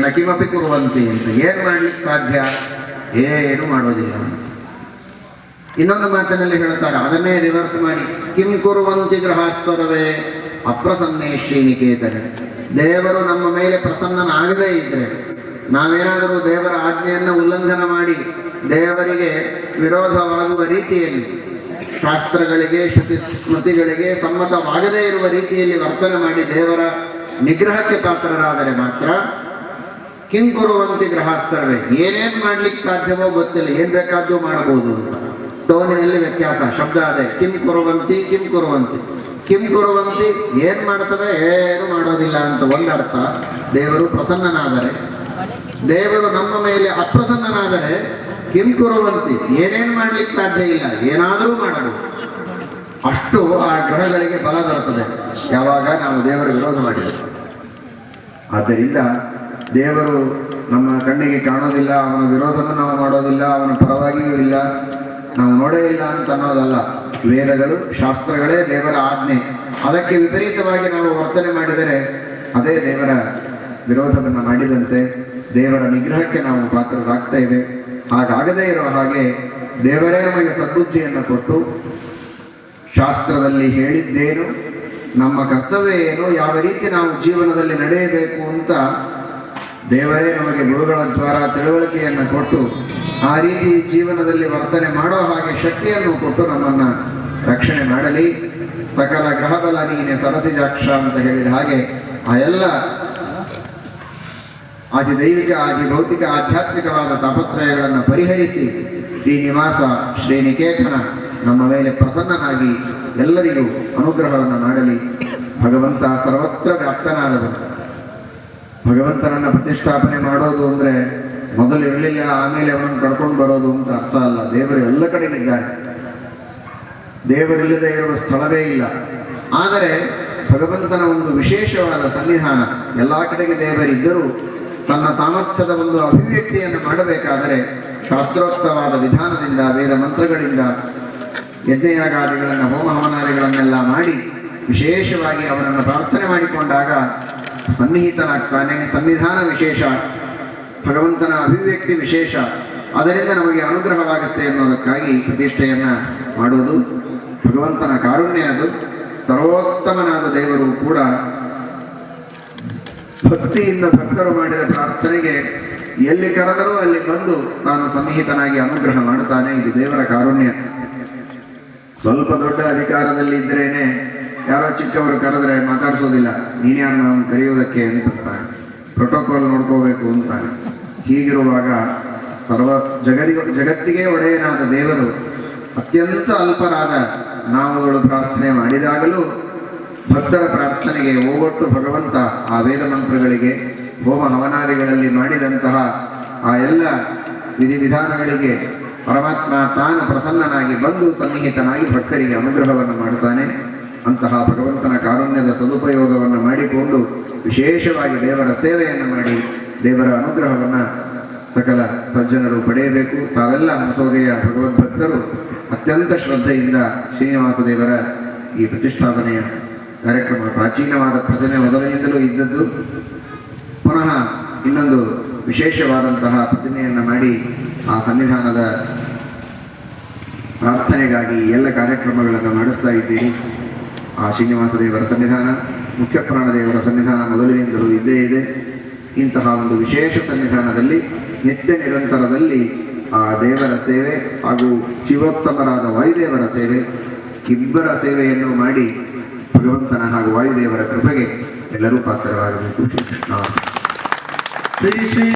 ನಕಿಮಪಿ ಕುರುವಂತಿ ಅಂತ ಏನು ಮಾಡ್ಲಿಕ್ಕೆ ಸಾಧ್ಯ? ಏನು ಮಾಡೋದಿಲ್ಲ. ಇನ್ನೊಂದು ಮಾತಿನಲ್ಲಿ ಹೇಳ್ತಾರೆ, ಅದನ್ನೇ ರಿವರ್ಸ್ ಮಾಡಿ, ಕಿಂ ಕುರುವಂತಿ ಗೃಹಸ್ಥರವೇ ಅಪ್ರಸನ್ನೇ ಶ್ರೀನಿಕೇತನೆ. ದೇವರು ನಮ್ಮ ಮೇಲೆ ಪ್ರಸನ್ನನಾಗದೇ ಇದ್ರೆ, ನಾವೇನಾದರೂ ದೇವರ ಆಜ್ಞೆಯನ್ನು ಉಲ್ಲಂಘನ ಮಾಡಿ ದೇವರಿಗೆ ವಿರೋಧವಾಗುವ ರೀತಿಯಲ್ಲಿ, ಶಾಸ್ತ್ರಗಳಿಗೆ ಶ್ರುತಿ ಸ್ಮೃತಿಗಳಿಗೆ ಸಮ್ಮತವಾಗದೇ ಇರುವ ರೀತಿಯಲ್ಲಿ ವರ್ತನೆ ಮಾಡಿ ದೇವರ ನಿಗ್ರಹಕ್ಕೆ ಪಾತ್ರರಾದರೆ ಮಾತ್ರ ಕಿಂ ಕುರುವಂತಿ ಗೃಹಸ್ಥರವೇ, ಏನೇನು ಮಾಡ್ಲಿಕ್ಕೆ ಸಾಧ್ಯವೋ ಗೊತ್ತಿಲ್ಲ, ಏನು ಬೇಕಾದ್ರೂ ಮಾಡಬಹುದು ಅಂತ. ಟೋನಿನಲ್ಲಿ ವ್ಯತ್ಯಾಸ, ಶಬ್ದ ಅದೇ, ಕಿಂ ಕುರುವಂತಿ ಕಿಂ ಕುರುವಂತಿ. ಕಿಂ ಕುರುವಂತಿ ಏನು ಮಾಡ್ತವೆ? ಏನು ಮಾಡೋದಿಲ್ಲ ಅಂತ ಒಂದು ಅರ್ಥ. ದೇವರು ಪ್ರಸನ್ನನಾದರೆ, ದೇವರು ನಮ್ಮ ಮೇಲೆ ಅಪ್ರಸನ್ನನಾದರೆ ಕಿಂ ಕುರುವಂತಿ, ಏನೇನು ಮಾಡ್ಲಿಕ್ಕೆ ಸಾಧ್ಯ ಇಲ್ಲ, ಏನಾದರೂ ಮಾಡಬಹುದು. ಅಷ್ಟು ಆ ಗ್ರಹಗಳಿಗೆ ಬಲ ಬರುತ್ತದೆ ಯಾವಾಗ ನಾವು ದೇವರ ವಿರೋಧ ಮಾಡಿದರೆ. ಆದ್ದರಿಂದ ದೇವರು ನಮ್ಮ ಕಣ್ಣಿಗೆ ಕಾಣೋದಿಲ್ಲ, ಅವನ ವಿರೋಧನೂ ನಾವು ಮಾಡೋದಿಲ್ಲ, ಅವನ ಪರವಾಗಿಯೂ ಇಲ್ಲ, ನಾವು ನೋಡೇ ಇಲ್ಲ ಅಂತ ಅನ್ನೋದಲ್ಲ. ವೇದಗಳು ಶಾಸ್ತ್ರಗಳೇ ದೇವರ ಆಜ್ಞೆ, ಅದಕ್ಕೆ ವಿಪರೀತವಾಗಿ ನಾವು ವರ್ತನೆ ಮಾಡಿದರೆ ಅದೇ ದೇವರ ವಿರೋಧವನ್ನು ಮಾಡಿದಂತೆ, ದೇವರ ನಿಗ್ರಹಕ್ಕೆ ನಾವು ಪಾತ್ರರಾಗ್ತೇವೆ. ಹಾಗಾಗದೇ ಇರೋ ಹಾಗೆ ದೇವರೇ ನಮಗೆ ಸದ್ಬುದ್ಧಿಯನ್ನು ಕೊಟ್ಟು ಶಾಸ್ತ್ರದಲ್ಲಿ ಹೇಳಿದ್ದೇನು, ನಮ್ಮ ಕರ್ತವ್ಯ ಏನು, ಯಾವ ರೀತಿ ನಾವು ಜೀವನದಲ್ಲಿ ನಡೆಯಬೇಕು ಅಂತ ದೇವರೇ ನಮಗೆ ಗುರುಗಳ ದ್ವಾರ ತಿಳುವಳಿಕೆಯನ್ನು ಕೊಟ್ಟು ಆ ರೀತಿ ಜೀವನದಲ್ಲಿ ವರ್ತನೆ ಮಾಡೋ ಹಾಗೆ ಶಕ್ತಿಯನ್ನು ಕೊಟ್ಟು ನಮ್ಮನ್ನು ರಕ್ಷಣೆ ಮಾಡಲಿ. ಸಕಲ ಗ್ರಹಬಲ ನೀನೆ ಸರಸಿಜಾಕ್ಷ ಅಂತ ಹೇಳಿದ ಹಾಗೆ ಆ ಎಲ್ಲ ಆದಿ ದೈವಿಕ ಆದಿ ಭೌತಿಕ ಆಧ್ಯಾತ್ಮಿಕವಾದ ತಾಪತ್ರಯಗಳನ್ನು ಪರಿಹರಿಸಿ ಶ್ರೀನಿವಾಸ ಶ್ರೀನಿಕೇತನ ನಮ್ಮ ಮೇಲೆ ಪ್ರಸನ್ನನಾಗಿ ಎಲ್ಲರಿಗೂ ಅನುಗ್ರಹವನ್ನು ಮಾಡಲಿ. ಭಗವಂತ ಸರ್ವತ್ರ ವ್ಯಾಪ್ತನಾದವರು. ಭಗವಂತನನ್ನು ಪ್ರತಿಷ್ಠಾಪನೆ ಮಾಡೋದು ಅಂದರೆ ಮೊದಲು ಇರಲಿಲ್ಲ ಆಮೇಲೆ ಅವನನ್ನು ಕರ್ಕೊಂಡು ಬರೋದು ಅಂತ ಅರ್ಥ ಅಲ್ಲ. ದೇವರು ಎಲ್ಲ ಕಡೆಗಿದ್ದಾನೆ, ದೇವರಿಲ್ಲದೆ ಇರುವ ಸ್ಥಳವೇ ಇಲ್ಲ. ಆದರೆ ಭಗವಂತನ ಒಂದು ವಿಶೇಷವಾದ ಸನ್ನಿಧಾನ, ಎಲ್ಲ ಕಡೆಗೆ ದೇವರಿದ್ದರೂ ತನ್ನ ಸಾಮರ್ಥ್ಯದ ಒಂದು ಅಭಿವ್ಯಕ್ತಿಯನ್ನು ಮಾಡಬೇಕಾದರೆ ಶಾಸ್ತ್ರೋಕ್ತವಾದ ವಿಧಾನದಿಂದ, ವೇದ ಮಂತ್ರಗಳಿಂದ, ಯಜ್ಞಯಾಗಾದಿಗಳನ್ನು, ಹೋಮ ಹವನಾದಿಗಳನ್ನೆಲ್ಲ ಮಾಡಿ ವಿಶೇಷವಾಗಿ ಅವನನ್ನು ಪ್ರಾರ್ಥನೆ ಮಾಡಿಕೊಂಡಾಗ ಸನ್ನಿಹಿತನಾಗ್ತಾನೆ. ಸನ್ನಿಧಾನ ವಿಶೇಷ, ಭಗವಂತನ ಅಭಿವ್ಯಕ್ತಿ ವಿಶೇಷ, ಅದರಿಂದ ನಮಗೆ ಅನುಗ್ರಹವಾಗುತ್ತೆ ಅನ್ನೋದಕ್ಕಾಗಿ ಪ್ರತಿಷ್ಠೆಯನ್ನು ಮಾಡುವುದು. ಭಗವಂತನ ಕಾರುಣ್ಯ ಅದು. ಸರ್ವೋತ್ತಮನಾದ ದೇವರು ಕೂಡ ಭಕ್ತಿಯಿಂದ ಭಕ್ತರು ಮಾಡಿದ ಪ್ರಾರ್ಥನೆಗೆ ಎಲ್ಲಿ ಕರೆದರೂ ಅಲ್ಲಿ ಬಂದು ತಾನು ಸನ್ನಿಹಿತನಾಗಿ ಅನುಗ್ರಹ ಮಾಡುತ್ತಾನೆ. ಇದು ದೇವರ ಕಾರುಣ್ಯ. ಸ್ವಲ್ಪ ದೊಡ್ಡ ಅಧಿಕಾರದಲ್ಲಿ ಇದ್ರೇನೆ ಯಾರೋ ಚಿಕ್ಕವರು ಕರೆದ್ರೆ ಮಾತಾಡಿಸೋದಿಲ್ಲ, ನೀನ್ಯಾರು ನಾವು ಕರೆಯೋದಕ್ಕೆ ಅಂತಾನೆ, ಪ್ರೋಟೋಕಾಲ್ ನೋಡ್ಕೋಬೇಕು ಅಂತಾನೆ. ಹೀಗಿರುವಾಗ ಜಗತ್ತಿಗೆ ಒಡೆಯನಾದ ದೇವರು ಅತ್ಯಂತ ಅಲ್ಪರಾದ ನಾವುಗಳು ಪ್ರಾರ್ಥನೆ ಮಾಡಿದಾಗಲೂ ಭಕ್ತರ ಪ್ರಾರ್ಥನೆಗೆ ಓಗೊಟ್ಟು ಭಗವಂತ ಆ ವೇದ ಮಂತ್ರಗಳಿಗೆ, ಹೋಮ ಹವನಾದಿಗಳಲ್ಲಿ ಮಾಡಿದಂತಹ ಆ ಎಲ್ಲ ವಿಧಿವಿಧಾನಗಳಿಗೆ ಪರಮಾತ್ಮ ತಾನು ಪ್ರಸನ್ನನಾಗಿ ಬಂದು ಸನ್ನಿಹಿತನಾಗಿ ಭಕ್ತರಿಗೆ ಅನುಗ್ರಹವನ್ನು ಮಾಡುತ್ತಾನೆ. ಅಂತಹ ಭಗವಂತನ ಕಾರುಣ್ಯದ ಸದುಪಯೋಗವನ್ನು ಮಾಡಿಕೊಂಡು ವಿಶೇಷವಾಗಿ ದೇವರ ಸೇವೆಯನ್ನು ಮಾಡಿ ದೇವರ ಅನುಗ್ರಹವನ್ನು ಸಕಲ ಸಜ್ಜನರು ಪಡೆಯಬೇಕು. ತಾವೆಲ್ಲ ಮಸೋದೆಯ ಭಗವದ್ಭಕ್ತರು ಅತ್ಯಂತ ಶ್ರದ್ಧೆಯಿಂದ ಶ್ರೀನಿವಾಸ ದೇವರ ಈ ಪ್ರತಿಷ್ಠಾಪನೆಯ ಕಾರ್ಯಕ್ರಮ ಪ್ರಾಚೀನವಾದ ಪ್ರತಿಮೆ ಮೊದಲಿನಿಂದಲೂ ಇದ್ದದ್ದು. ಪುನಃ ಇನ್ನೊಂದು ವಿಶೇಷವಾದಂತಹ ಪ್ರತಿಮೆಯನ್ನು ಮಾಡಿ ಆ ಸನ್ನಿಧಾನದ ಪ್ರಾರ್ಥನೆಗಾಗಿ ಎಲ್ಲ ಕಾರ್ಯಕ್ರಮಗಳನ್ನು ಮಾಡಿಸ್ತಾ ಇದ್ದೀರಿ. ಆ ಶ್ರೀನಿವಾಸ ದೇವರ ಸನ್ನಿಧಾನ, ಮುಖ್ಯ ಪ್ರಾಣದೇವರ ಸನ್ನಿಧಾನ ಮೊದಲಿನಿಂದಲೂ ಇದ್ದೇ ಇದೆ. ಇಂತಹ ಒಂದು ವಿಶೇಷ ಸನ್ನಿಧಾನದಲ್ಲಿ ನಿತ್ಯ ನಿರಂತರದಲ್ಲಿ ಆ ದೇವರ ಸೇವೆ ಹಾಗೂ ಶಿವೋತ್ತಮರಾದ ವಾಯುದೇವರ ಸೇವೆ, ಇಬ್ಬರ ಸೇವೆಯನ್ನು ಮಾಡಿ ಭಗವಂತನ ಹಾಗೂ ವಾಯುದೇವರ ಕೃಪೆಗೆ ಎಲ್ಲರೂ ಪಾತ್ರರಾಗಬೇಕು.